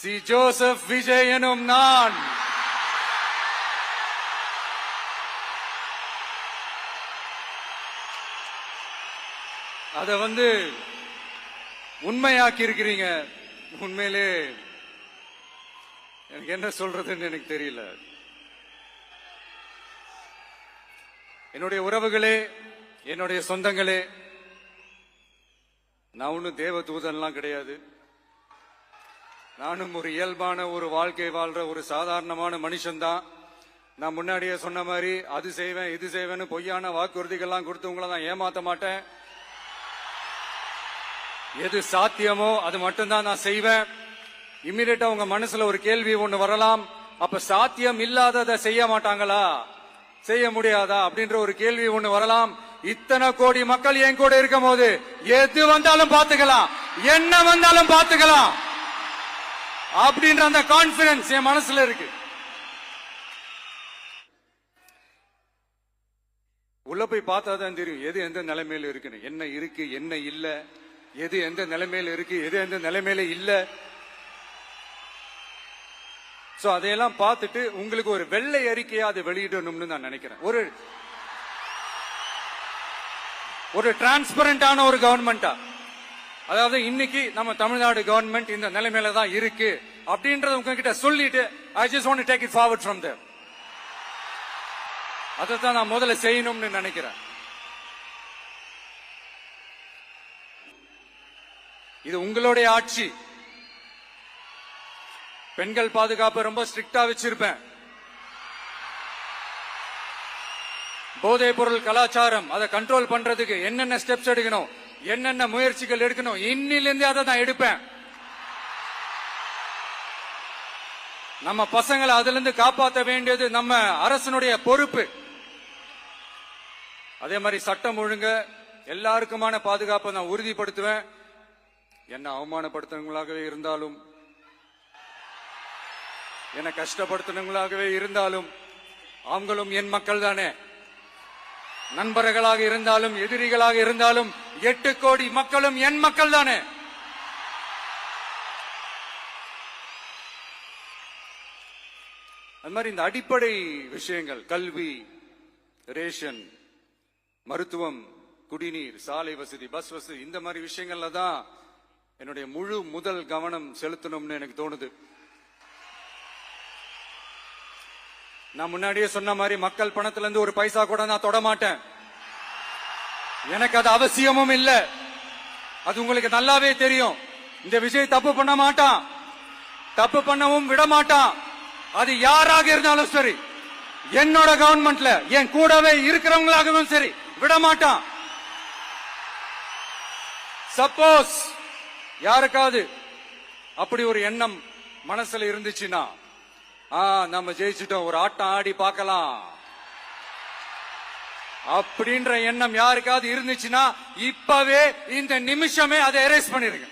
C Joseph Vijay எனும் நான் அத உண்மையாக்கி இருக்கிறீங்க. உண்மையிலே எனக்கு என்ன சொல்றதுன்னு எனக்கு தெரியல. என்னுடைய உறவுகளே, என்னுடைய சொந்தங்களே, நான் ஒன்னும் தேவ தூதன்லாம் கிடையாது. நானும் ஒரு இயல்பான ஒரு வாழ்க்கை வாழ்ற ஒரு சாதாரணமான மனுஷன்தான். நான் முன்னாடியே சொன்ன மாதிரி அது செய்வேன் இது செய்வேன்னு பொய்யான வாக்குறுதிகள்லாம் கொடுத்தவங்கள தான் ஏமாத்த மாட்டேன். எது சாத்தியமோ அது மட்டும்தான் நான் செய்வேன். இம்மிடியட்டா உங்க மனசுல ஒரு கேள்வி ஒண்ணு வரலாம், அப்ப சாத்தியம் இல்லாததை செய்ய மாட்டாங்களா, செய்ய முடியாதா அப்படின்ற ஒரு கேள்வி ஒண்ணு வரலாம். இத்தனை கோடி மக்கள் என் கூட இருக்கும் போது எது வந்தாலும் பாத்துக்கலாம், என்ன வந்தாலும் பாத்துக்கலாம் அப்படின்ற அந்த கான்பிடன்ஸ் என் மனசுல இருக்கு. உள்ள போய் பார்த்தா தான் தெரியும் எது எந்த நிலைமையில இருக்குன்னு, என்ன இருக்கு என்ன இல்ல, எது எந்த நிலைமையில இருக்கு எது எந்த நிலைமையில இல்ல. சோ அதையெல்லாம் பார்த்துட்டு உங்களுக்கு ஒரு வெள்ளை அறிக்கையா அதை வெளியிடணும்னு நான் நினைக்கிறேன். ஒரு டிரான்ஸ்பரண்டான ஒரு கவர்மெண்டா, அதாவது இன்னைக்கு நம்ம தமிழ்நாடு கவர்மெண்ட் இந்த நிலைமையில தான் இருக்கு அப்படின்றத உங்ககிட்ட சொல்லிட்டு I just want to take it forward from there. அதைத்தான் நான் முதல்ல செய்யணும்னு நினைக்கிறேன். இது உங்களுடைய ஆட்சி. பெண்கள் பாதுகாப்பு ரொம்ப ஸ்ட்ரிக்டா வச்சிருப்பேன். போதைப் பொருள் கலாச்சாரம் அதை கண்ட்ரோல் பண்றதுக்கு என்னென்ன ஸ்டெப்ஸ் எடுக்கணும், என்னென்ன முயற்சிகள் எடுக்கணும், இன்னிலிருந்தே அதை நான் எடுப்பேன். நம்ம பசங்களை அதுல இருந்து காப்பாற்ற வேண்டியது நம்ம அரசனுடைய பொறுப்பு. அதே மாதிரி சட்டம் ஒழுங்க எல்லாருக்குமான பாதுகாப்பை நான் உறுதிப்படுத்துவேன். என்ன அவமானப்படுத்தினவங்களாகவே இருந்தாலும், என்ன கஷ்டப்படுத்தினவங்களாகவே இருந்தாலும், அவங்களும் என் மக்கள் தானே. நண்பர்களாக இருந்தாலும் எதிரிகளாக இருந்தாலும் 8 கோடி மக்களும் என் மக்கள் தானே. அது மாதிரி இந்த அடிப்படை விஷயங்கள், கல்வி, ரேஷன், மருத்துவம், குடிநீர், சாலை வசதி, பஸ் வசதி, இந்த மாதிரி விஷயங்கள்ல தான் என்னுடைய முதல் கவனம் செலுத்தணும்னு எனக்கு தோணுது. நான் முன்னாடியே சொன்ன மாதிரி மக்கள் பணத்துல இருந்து ஒரு பைசா கூட நான் தொட மாட்டேன். எனக்கு அது அவசியமும் இல்ல. அது உங்களுக்கு நல்லாவே தெரியும். இந்த விஜய் தப்பு பண்ண மாட்டான், தப்பு பண்ணவும் விட மாட்டான். அது யாராக இருந்தாலும் சரி, என்னோட கவர்மெண்ட்ல என் கூடவே இருக்கிறவங்களாகவும் சரி, விட மாட்டான். சப்போஸ் யாருக்காவது அப்படி ஒரு எண்ணம் மனசுல இருந்துச்சுன்னா, நம்ம ஜெயிச்சுட்டோம், ஒரு ஆட்டம் ஆடி பார்க்கலாம் அப்படின்ற எண்ணம் யாருக்காவது இருந்துச்சுன்னா இப்பவே இந்த நிமிஷமே அதை எரேஸ் பண்ணிருங்க.